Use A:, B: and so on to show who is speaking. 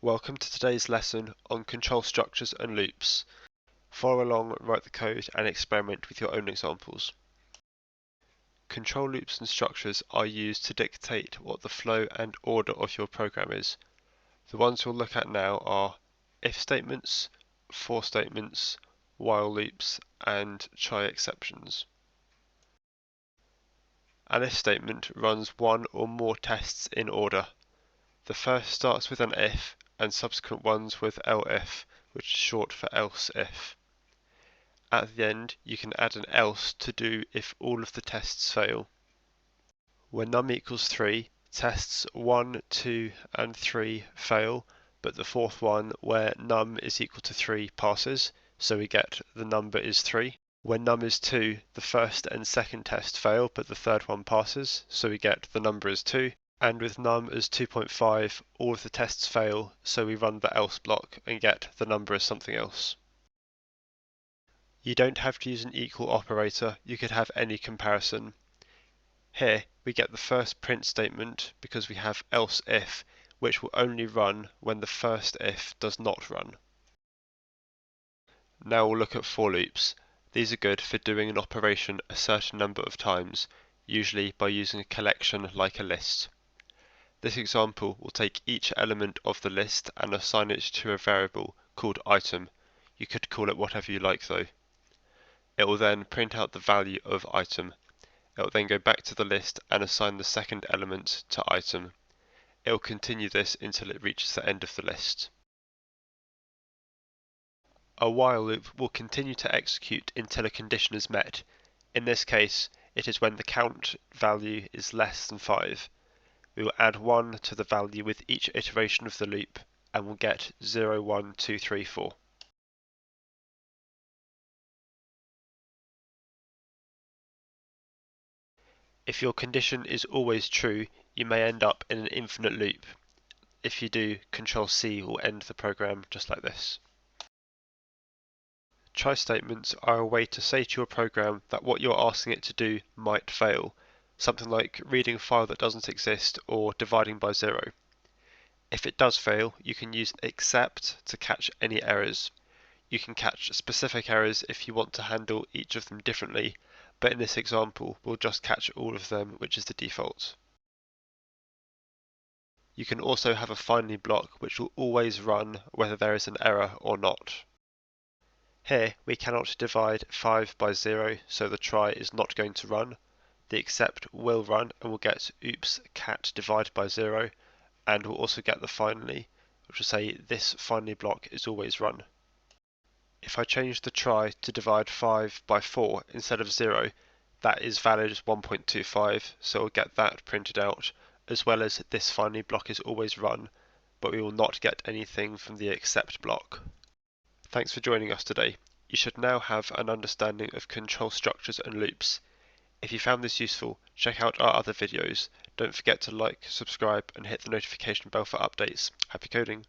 A: Welcome to today's lesson on control structures and loops. Follow along, write the code and experiment with your own examples. Control loops and structures are used to dictate what the flow and order of your program is. The ones we'll look at now are if statements, for statements, while loops and try exceptions. An if statement runs one or more tests in order. The first starts with an if and subsequent ones with elif, which is short for else if. At the end, you can add an else to do if all of the tests fail. When num equals 3, tests 1, 2 and 3 fail, but the fourth one where num is equal to 3 passes, so we get the number is 3. When num is 2, the first and second test fail, but the third one passes, so we get the number is 2. And with num as 2.5, all of the tests fail, so we run the else block and get the number as something else. You don't have to use an equal operator, you could have any comparison. Here we get the first print statement because we have else if, which will only run when the first if does not run. Now we'll look at for loops. These are good for doing an operation a certain number of times, usually by using a collection like a list. This example will take each element of the list and assign it to a variable called item. You could call it whatever you like though. It will then print out the value of item. It will then go back to the list and assign the second element to item. It will continue this until it reaches the end of the list. A while loop will continue to execute until a condition is met. In this case, it is when the count value is less than 5. We will add 1 to the value with each iteration of the loop and we'll get 0, 1, 2, 3, 4. If your condition is always true, you may end up in an infinite loop. If you do, Ctrl+C will end the program just like this. Try statements are a way to say to your program that what you're asking it to do might fail, something like reading a file that doesn't exist or dividing by 0. If it does fail, you can use except to catch any errors. You can catch specific errors if you want to handle each of them differently, but in this example we'll just catch all of them, which is the default. You can also have a finally block which will always run whether there is an error or not. Here we cannot divide 5 by 0, so the try is not going to run. The except will run and we'll get oops cat divide by 0, and we'll also get the finally, which will say this finally block is always run. If I change the try to divide 5 by 4 instead of 0, that is valid as 1.25, so we'll get that printed out, as well as this finally block is always run, but we will not get anything from the except block. Thanks for joining us today. You should now have an understanding of control structures and loops. If you found this useful, check out our other videos. Don't forget to like, subscribe and hit the notification bell for updates. Happy coding!